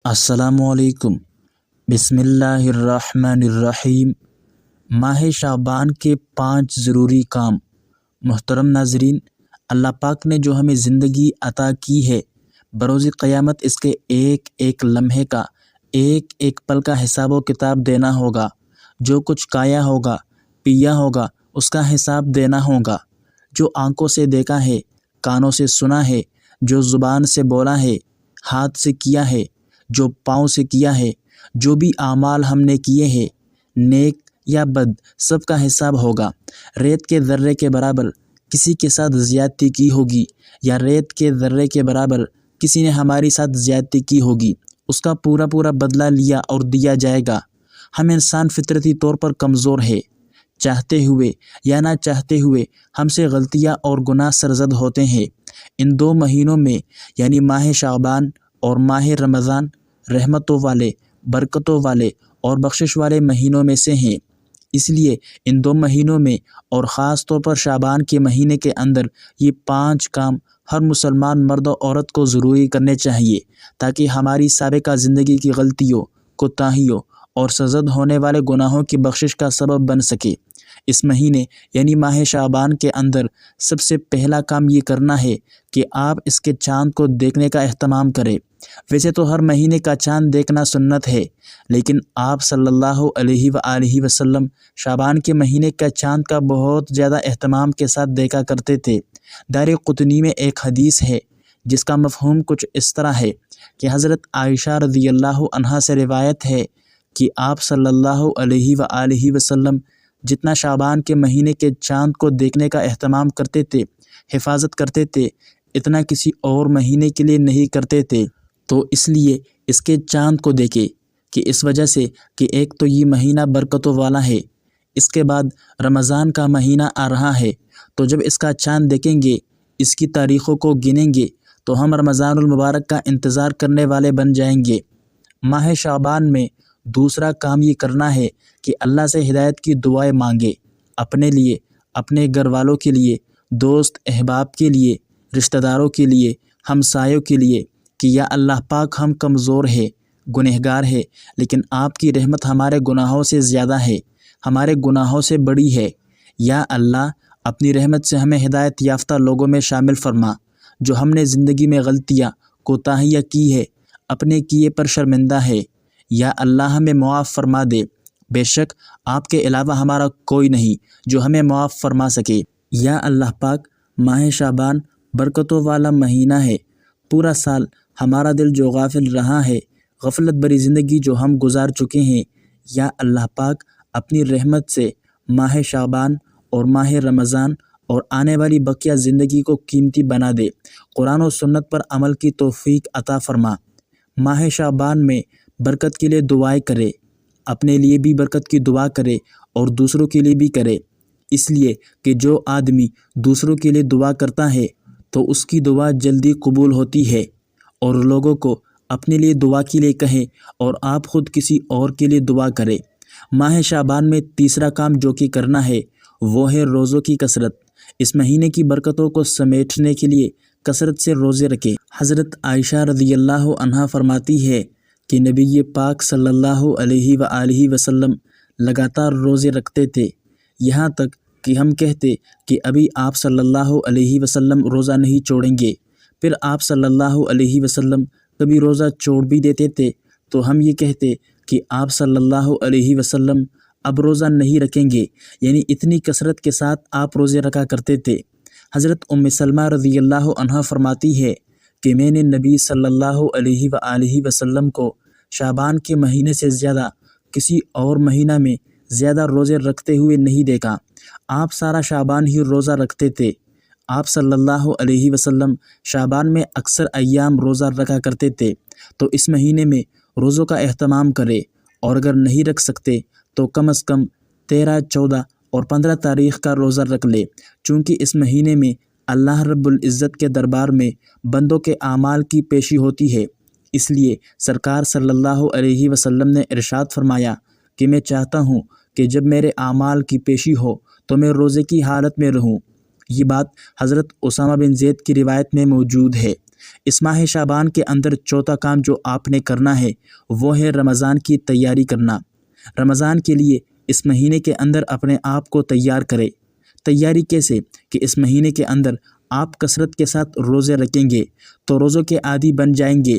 السلام علیکم۔ بسم اللہ الرحمن الرحیم۔ ماہ شعبان کے 5 ضروری کام۔ محترم ناظرین، اللہ پاک نے جو ہمیں زندگی عطا کی ہے، بروز قیامت اس کے ایک ایک لمحے کا، ایک ایک پل کا حساب و کتاب دینا ہوگا۔ جو کچھ کھایا ہوگا، پیا ہوگا، اس کا حساب دینا ہوگا۔ جو آنکھوں سے دیکھا ہے، کانوں سے سنا ہے، جو زبان سے بولا ہے، ہاتھ سے کیا ہے، جو پاؤں سے کیا ہے، جو بھی اعمال ہم نے کیے ہیں، نیک یا بد، سب کا حساب ہوگا۔ ریت کے ذرے کے برابر کسی کے ساتھ زیادتی کی ہوگی یا ریت کے ذرے کے برابر کسی نے ہماری ساتھ زیادتی کی ہوگی، اس کا پورا بدلہ لیا اور دیا جائے گا۔ ہم انسان فطرتی طور پر کمزور ہے، چاہتے ہوئے یا نہ چاہتے ہوئے ہم سے غلطیاں اور گناہ سرزد ہوتے ہیں۔ ان 2 مہینوں میں یعنی ماہ شعبان اور ماہ رمضان رحمتوں والے، برکتوں والے اور بخشش والے مہینوں میں سے ہیں۔ اس لیے ان 2 مہینوں میں اور خاص طور پر شعبان کے مہینے کے اندر یہ 5 کام ہر مسلمان مرد و عورت کو ضروری کرنے چاہیے، تاکہ ہماری سابقہ زندگی کی غلطیوں، کوتاہیوں اور سرزد ہونے والے گناہوں کی بخشش کا سبب بن سکے۔ اس مہینے یعنی ماہ شعبان کے اندر سب سے پہلا کام یہ کرنا ہے کہ آپ اس کے چاند کو دیکھنے کا اہتمام کریں۔ ویسے تو ہر مہینے کا چاند دیکھنا سنت ہے، لیکن آپ صلی اللہ علیہ وآلہ وسلم شعبان کے مہینے کا چاند کا بہت زیادہ اہتمام کے ساتھ دیکھا کرتے تھے۔ دارقطنی میں ایک حدیث ہے جس کا مفہوم کچھ اس طرح ہے کہ حضرت عائشہ رضی اللہ عنہا سے روایت ہے کہ آپ صلی اللہ علیہ وآلہ وسلم جتنا شعبان کے مہینے کے چاند کو دیکھنے کا اہتمام کرتے تھے، حفاظت کرتے تھے، اتنا کسی اور مہینے کے لیے نہیں کرتے تھے۔ تو اس لیے اس کے چاند کو دیکھے کہ اس وجہ سے کہ ایک تو یہ مہینہ برکتوں والا ہے، اس کے بعد رمضان کا مہینہ آ رہا ہے، تو جب اس کا چاند دیکھیں گے، اس کی تاریخوں کو گنیں گے، تو ہم رمضان المبارک کا انتظار کرنے والے بن جائیں گے۔ ماہ شعبان میں دوسرا کام یہ کرنا ہے کہ اللہ سے ہدایت کی دعائیں مانگے، اپنے لیے، اپنے گھر والوں کے لیے، دوست احباب کے لیے، رشتہ داروں کے لیے، ہمسایوں کے لیے، کہ یا اللہ پاک ہم کمزور ہے، گنہگار ہے، لیکن آپ کی رحمت ہمارے گناہوں سے زیادہ ہے، ہمارے گناہوں سے بڑی ہے۔ یا اللہ اپنی رحمت سے ہمیں ہدایت یافتہ لوگوں میں شامل فرما۔ جو ہم نے زندگی میں غلطیاں، کوتاہیاں کی ہے، اپنے کیے پر شرمندہ ہے، یا اللہ ہمیں معاف فرما دے۔ بے شک آپ کے علاوہ ہمارا کوئی نہیں جو ہمیں معاف فرما سکے۔ یا اللہ پاک ماہ شعبان برکتوں والا مہینہ ہے، پورا سال ہمارا دل جو غافل رہا ہے، غفلت بری زندگی جو ہم گزار چکے ہیں، یا اللہ پاک اپنی رحمت سے ماہ شعبان اور ماہ رمضان اور آنے والی بقیہ زندگی کو قیمتی بنا دے۔ قرآن و سنت پر عمل کی توفیق عطا فرما۔ ماہ شعبان میں برکت کے لیے دعائیں کرے، اپنے لیے بھی برکت کی دعا کرے اور دوسروں کے لیے بھی کرے، اس لیے کہ جو آدمی دوسروں کے لیے دعا کرتا ہے تو اس کی دعا جلدی قبول ہوتی ہے، اور لوگوں کو اپنے لیے دعا کے لیے کہیں اور آپ خود کسی اور کے لیے دعا کریں۔ ماہ شعبان میں تیسرا کام جو کہ کرنا ہے وہ ہے روزوں کی کثرت۔ اس مہینے کی برکتوں کو سمیٹنے کے لیے کثرت سے روزے رکھیں۔ حضرت عائشہ رضی اللہ عنہا فرماتی ہے کہ نبی پاک صلی اللہ علیہ وآلہ وسلم لگاتار روزے رکھتے تھے، یہاں تک کہ ہم کہتے کہ ابھی آپ صلی اللہ علیہ وسلم روزہ نہیں چھوڑیں گے۔ پھر آپ صلی اللہ علیہ وسلم کبھی روزہ چھوڑ بھی دیتے تھے تو ہم یہ کہتے کہ آپ صلی اللہ علیہ وسلم اب روزہ نہیں رکھیں گے، یعنی اتنی کثرت کے ساتھ آپ روزے رکھا کرتے تھے۔ حضرت ام سلمہ رضی اللہ عنہا فرماتی ہے کہ میں نے نبی صلی اللہ علیہ وآلہ وسلم کو شعبان کے مہینے سے زیادہ کسی اور مہینہ میں زیادہ روزے رکھتے ہوئے نہیں دیکھا۔ آپ سارا شعبان ہی روزہ رکھتے تھے۔ آپ صلی اللہ علیہ وسلم شعبان میں اکثر ایام روزہ رکھا کرتے تھے، تو اس مہینے میں روزوں کا اہتمام کرے، اور اگر نہیں رکھ سکتے تو کم از کم 13، 14 اور 15 تاریخ کا روزہ رکھ لے، چونکہ اس مہینے میں اللہ رب العزت کے دربار میں بندوں کے اعمال کی پیشی ہوتی ہے۔ اس لیے سرکار صلی اللہ علیہ وسلم نے ارشاد فرمایا کہ میں چاہتا ہوں کہ جب میرے اعمال کی پیشی ہو تو میں روزے کی حالت میں رہوں۔ یہ بات حضرت اسامہ بن زید کی روایت میں موجود ہے۔ اس ماہ شعبان کے اندر چوتھا کام جو آپ نے کرنا ہے وہ ہے رمضان کی تیاری کرنا۔ رمضان کے لیے اس مہینے کے اندر اپنے آپ کو تیار کرے۔ تیاری کیسے؟ کہ اس مہینے کے اندر آپ کثرت کے ساتھ روزے رکھیں گے تو روزوں کے عادی بن جائیں گے،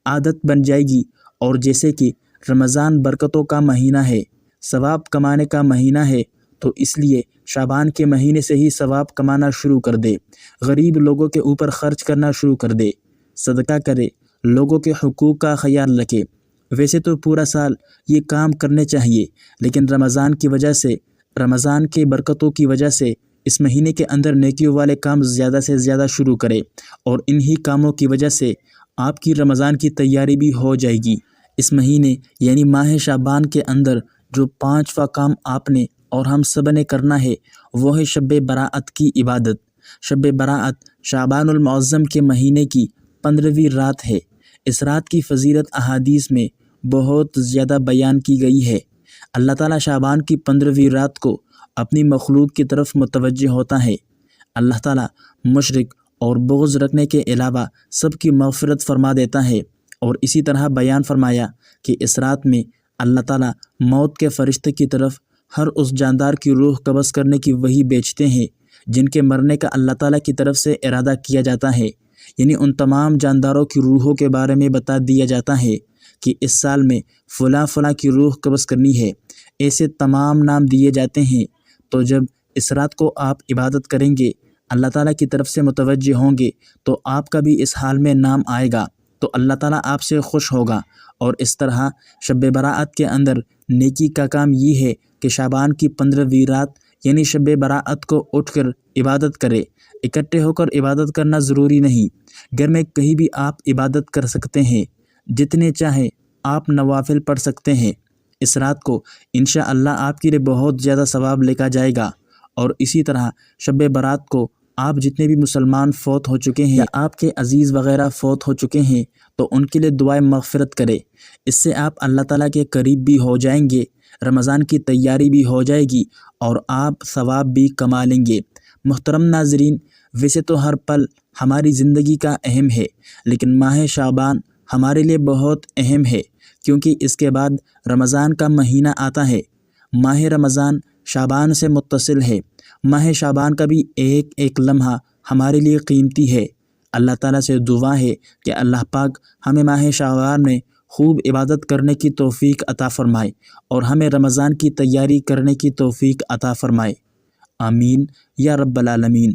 عادت بن جائے گی۔ اور جیسے کہ رمضان برکتوں کا مہینہ ہے، ثواب کمانے کا مہینہ ہے، تو اس لیے شعبان کے مہینے سے ہی ثواب کمانا شروع کر دے، غریب لوگوں کے اوپر خرچ کرنا شروع کر دے، صدقہ کرے، لوگوں کے حقوق کا خیال رکھے۔ ویسے تو پورا سال یہ کام کرنے چاہیے، لیکن رمضان کی وجہ سے، رمضان کے برکتوں کی وجہ سے اس مہینے کے اندر نیکیوں والے کام زیادہ سے زیادہ شروع کرے، اور انہی کاموں کی وجہ سے آپ کی رمضان کی تیاری بھی ہو جائے گی۔ اس مہینے یعنی ماہ شعبان کے اندر جو 5واں کام آپ نے اور ہم سب نے کرنا ہے وہ ہے شب برأت کی عبادت۔ شب برأت شعبان المعظم کے مہینے کی 15ویں رات ہے۔ اس رات کی فضیلت احادیث میں بہت زیادہ بیان کی گئی ہے۔ اللہ تعالیٰ شعبان کی 15ویں رات کو اپنی مخلوق کی طرف متوجہ ہوتا ہے۔ اللہ تعالیٰ مشرک اور بغض رکھنے کے علاوہ سب کی مغفرت فرما دیتا ہے، اور اسی طرح بیان فرمایا کہ اس رات میں اللہ تعالیٰ موت کے فرشتے کی طرف ہر اس جاندار کی روح قبض کرنے کی وحی بھیجتے ہیں جن کے مرنے کا اللہ تعالیٰ کی طرف سے ارادہ کیا جاتا ہے، یعنی ان تمام جانداروں کی روحوں کے بارے میں بتا دیا جاتا ہے کہ اس سال میں فلاں فلاں کی روح قبض کرنی ہے، ایسے تمام نام دیے جاتے ہیں۔ تو جب اس رات کو آپ عبادت کریں گے، اللہ تعالیٰ کی طرف سے متوجہ ہوں گے، تو آپ کا بھی اس حال میں نام آئے گا، تو اللہ تعالیٰ آپ سے خوش ہوگا۔ اور اس طرح شب برأت کے اندر نیکی کا کام یہ ہے کہ شعبان کی 15ویں رات یعنی شب برأت کو اٹھ کر عبادت کرے۔ اکٹھے ہو کر عبادت کرنا ضروری نہیں، گھر میں کہیں بھی آپ عبادت کر سکتے ہیں، جتنے چاہیں آپ نوافل پڑھ سکتے ہیں۔ اس رات کو انشاءاللہ آپ کے لیے بہت زیادہ ثواب لکھا جائے گا۔ اور اسی طرح شب برأت کو آپ جتنے بھی مسلمان فوت ہو چکے ہیں یا آپ کے عزیز وغیرہ فوت ہو چکے ہیں تو ان کے لیے دعائیں مغفرت کرے، اس سے آپ اللہ تعالیٰ کے قریب بھی ہو جائیں گے، رمضان کی تیاری بھی ہو جائے گی، اور آپ ثواب بھی کما لیں گے۔ محترم ناظرین، ویسے تو ہر پل ہماری زندگی کا اہم ہے، لیکن ماہ شعبان ہمارے لیے بہت اہم ہے، کیونکہ اس کے بعد رمضان کا مہینہ آتا ہے۔ ماہ رمضان شعبان سے متصل ہے۔ ماہ شعبان کا بھی ایک ایک لمحہ ہمارے لیے قیمتی ہے۔ اللہ تعالیٰ سے دعا ہے کہ اللہ پاک ہمیں ماہ شعبان میں خوب عبادت کرنے کی توفیق عطا فرمائے، اور ہمیں رمضان کی تیاری کرنے کی توفیق عطا فرمائے۔ آمین یا رب العالمین۔